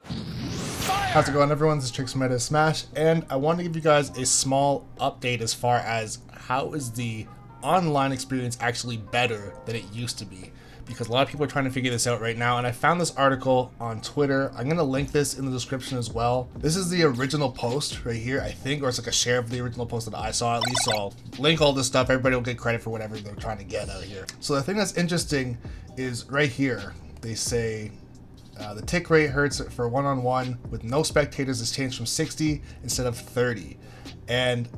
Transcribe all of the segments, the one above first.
How's it going, everyone? This is Trixx from MoS Smash, and I want to give you guys a small update as far as how is the online experience actually better than it used to be, because a lot of people are trying to figure this out right now. And I found this article on Twitter. I'm going to link this in the description as well. This is the original post right here, I think, or it's like a share of the original post that I saw at least. So I'll link all this stuff. Everybody will get credit for whatever they're trying to get out here. So the thing that's interesting is right here, they say the tick rate Hertz for one-on-one with no spectators has changed from 60 instead of 30. And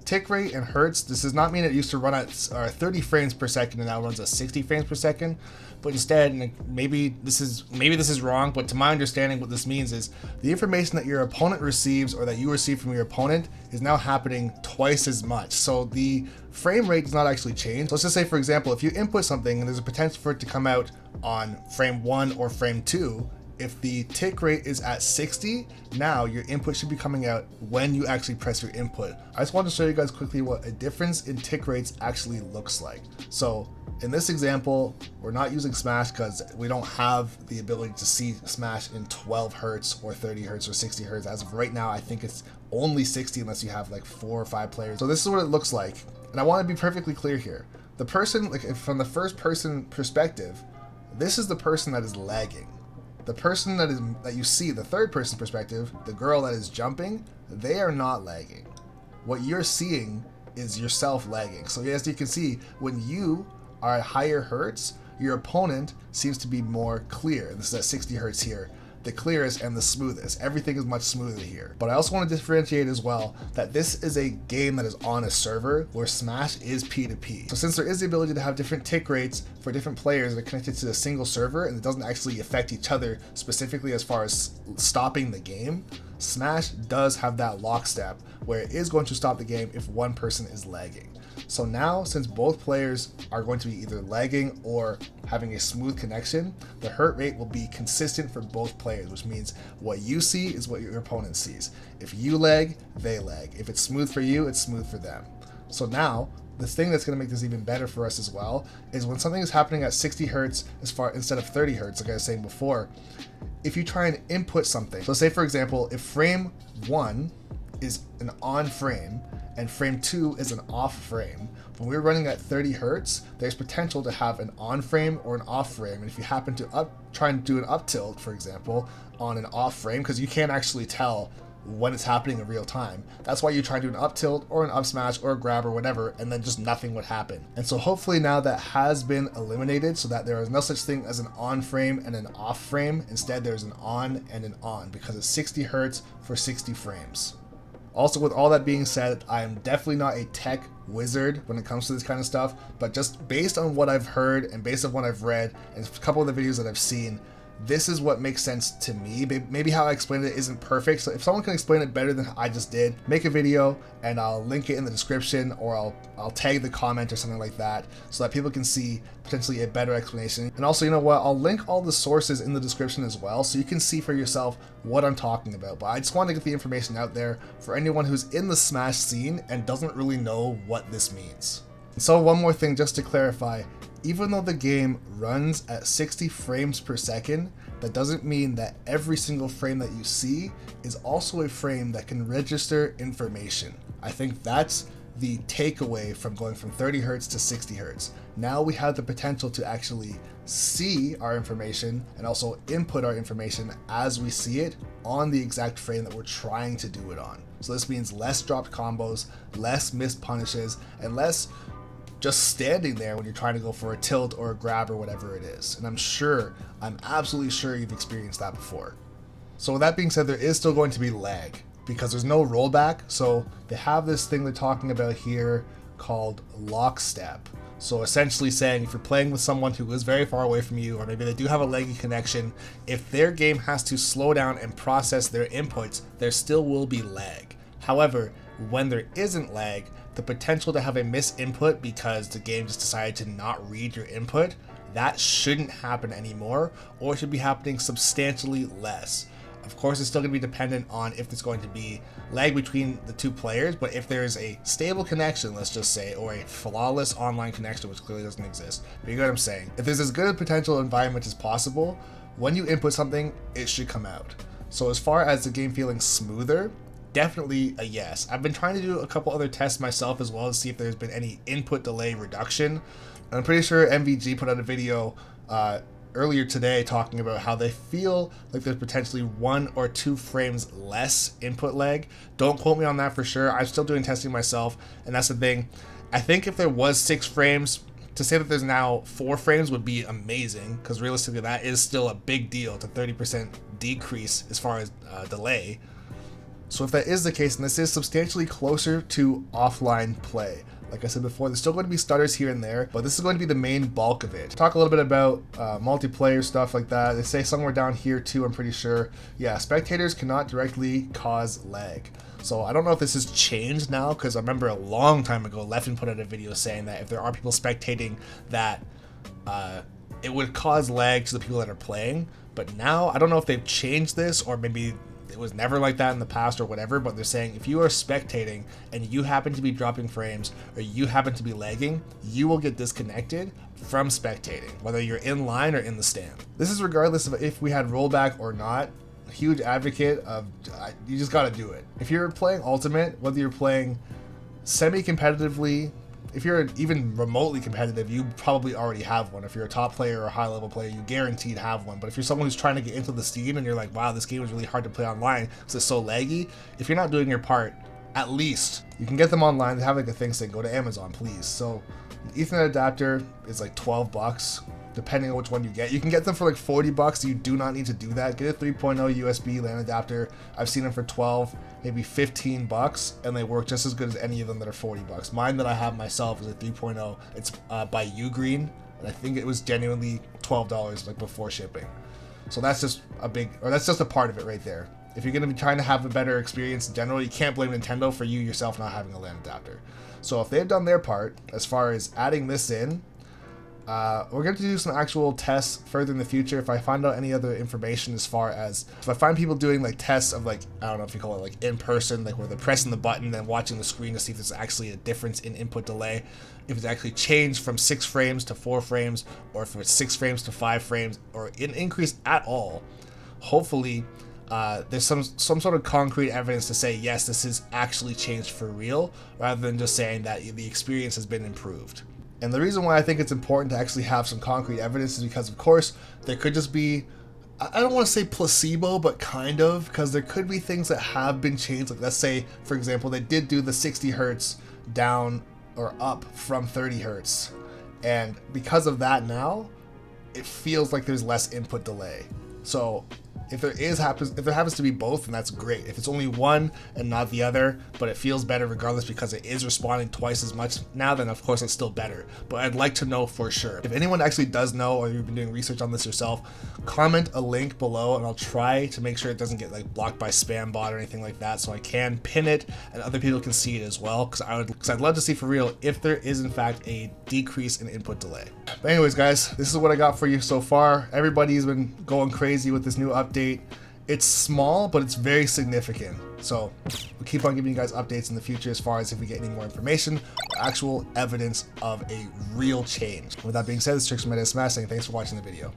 tick rate and Hertz, this does not mean it used to run at 30 frames per second and now runs at 60 frames per second, but instead, and maybe this is wrong, but to my understanding what this means is the information that your opponent receives or that you receive from your opponent is now happening twice as much. So the frame rate does not actually change. Let's just say, for example, if you input something and there's a potential for it to come out on frame 1 or frame 2, if the tick rate is at 60, now your input should be coming out when you actually press your input. I just want to show you guys quickly what a difference in tick rates actually looks like. So in this example, we're not using Smash because we don't have the ability to see Smash in 12 Hertz or 30 Hertz or 60 Hertz. As of right now, I think it's only 60 unless you have like 4 or 5 players. So this is what it looks like. And I want to be perfectly clear here. The person, like from the first person perspective, this is the person that is lagging. The person that you see, the third person perspective, the girl that is jumping, they are not lagging. What you're seeing is yourself lagging. So as you can see, when you are at higher Hertz, your opponent seems to be more clear. This is at 60 Hertz here, the clearest and the smoothest. Everything is much smoother here. But I also want to differentiate as well that this is a game that is on a server where Smash is P2P. So since there is the ability to have different tick rates for different players that are connected to a single server and it doesn't actually affect each other specifically as far as stopping the game, Smash does have that lockstep where it is going to stop the game if one person is lagging. So now, since both players are going to be either lagging or having a smooth connection, the hurt rate will be consistent for both players, which means what you see is what your opponent sees. If you lag, they lag. If it's smooth for you, it's smooth for them. So now, the thing that's going to make this even better for us as well is when something is happening at 60 Hertz instead of 30 Hertz, like I was saying before, if you try and input something. So say, for example, if frame 1 is an on frame and frame 2 is an off frame, when we're running at 30 Hertz, there's potential to have an on frame or an off frame. And if you happen to try and do an up tilt, for example, on an off frame, because you can't actually tell when it's happening in real time, that's why you try and do an up tilt or an up smash or a grab or whatever, and then just nothing would happen. And so hopefully now that has been eliminated so that there is no such thing as an on frame and an off frame. Instead, there's an on and an on because it's 60 Hertz for 60 frames. Also, with all that being said, I am definitely not a tech wizard when it comes to this kind of stuff, but just based on what I've heard and based on what I've read and a couple of the videos that I've seen, this is what makes sense to me. Maybe how I explained it isn't perfect, so if someone can explain it better than I just did, make a video and I'll link it in the description, or I'll tag the comment or something like that so that people can see potentially a better explanation. And also, you know what, I'll link all the sources in the description as well so you can see for yourself what I'm talking about. But I just want to get the information out there for anyone who's in the Smash scene and doesn't really know what this means. And so one more thing just to clarify, even though the game runs at 60 frames per second, that doesn't mean that every single frame that you see is also a frame that can register information. I think that's the takeaway from going from 30 Hertz to 60 Hertz. Now we have the potential to actually see our information and also input our information as we see it on the exact frame that we're trying to do it on. So this means less dropped combos, less missed punishes, and less just standing there when you're trying to go for a tilt or a grab or whatever it is. And I'm absolutely sure you've experienced that before. So with that being said, there is still going to be lag because there's no rollback. So they have this thing they're talking about here called lockstep. So essentially saying if you're playing with someone who is very far away from you, or maybe they do have a laggy connection, if their game has to slow down and process their inputs, there still will be lag. However, when there isn't lag, the potential to have a misinput because the game just decided to not read your input, that shouldn't happen anymore, or it should be happening substantially less. Of course, it's still going to be dependent on if there's going to be lag between the two players, but if there's a stable connection, let's just say, or a flawless online connection, which clearly doesn't exist, but you get what I'm saying. If there's as good a potential environment as possible when you input something, it should come out. So as far as the game feeling smoother, definitely a yes. I've been trying to do a couple other tests myself as well to see if there's been any input delay reduction. I'm pretty sure MVG put out a video earlier today talking about how they feel like there's potentially 1 or 2 frames less input lag. Don't quote me on that for sure. I'm still doing testing myself, and that's the thing. I think if there was 6 frames, to say that there's now 4 frames would be amazing, because realistically that is still a big deal. It's a 30% decrease as far as delay. So if that is the case, and this is substantially closer to offline play. Like I said before, there's still going to be stutters here and there, but this is going to be the main bulk of it. Talk a little bit about multiplayer stuff like that. They say somewhere down here too, I'm pretty sure. Yeah, spectators cannot directly cause lag. So I don't know if this has changed now, because I remember a long time ago, Leffen put out a video saying that if there are people spectating, that it would cause lag to the people that are playing. But now, I don't know if they've changed this, or maybe it was never like that in the past or whatever, but they're saying if you are spectating and you happen to be dropping frames or you happen to be lagging, you will get disconnected from spectating, whether you're in line or in the stand. This is regardless of if we had rollback or not. Huge advocate of, you just got to do it. If you're playing Ultimate, whether you're playing semi-competitively, if you're even remotely competitive, you probably already have one. If you're a top player or a high-level player, you guaranteed have one. But if you're someone who's trying to get into the scene and you're like, wow, this game is really hard to play online because it's so laggy, if you're not doing your part, at least you can get them online. They have like a thing saying go to Amazon, please. So Ethernet adapter is like $12, depending on which one you get. You can get them for like $40. You do not need to do that. Get a 3.0 USB LAN adapter. I've seen them for 12, maybe $15, and they work just as good as any of them that are $40. Mine that I have myself is a 3.0. It's by Ugreen, and I think it was genuinely $12 like before shipping. So that's just that's just a part of it right there. If you're going to be trying to have a better experience in general, you can't blame Nintendo for you yourself not having a LAN adapter. So if they've done their part as far as adding this in, we're going to do some actual tests further in the future. If I find out any other information as far as, if I find people doing like tests of like, I don't know if you call it like in person, like where they're pressing the button and watching the screen to see if there's actually a difference in input delay, if it's actually changed from 6 frames to 4 frames, or if it's 6 frames to 5 frames, or an increase at all, hopefully there's some sort of concrete evidence to say, yes, this is actually changed for real, rather than just saying that the experience has been improved. And the reason why I think it's important to actually have some concrete evidence is because, of course, there could just be, I don't want to say placebo, but kind of, because there could be things that have been changed. Like, let's say, for example, they did do the 60 Hertz down or up from 30 Hertz. And because of that now, it feels like there's less input delay. So if there happens to be both, then that's great. If it's only one and not the other, but it feels better regardless because it is responding twice as much now, then of course it's still better. But I'd like to know for sure. If anyone actually does know, or you've been doing research on this yourself, comment a link below and I'll try to make sure it doesn't get like blocked by spam bot or anything like that, so I can pin it and other people can see it as well, because I'd love to see for real if there is in fact a decrease in input delay. But anyways, guys, this is what I got for you so far. Everybody's been going crazy with this new update. It's small, but it's very significant. So we'll keep on giving you guys updates in the future as far as if we get any more information or actual evidence of a real change. With that being said, this is Trixx from MoS Smash saying thanks for watching the video.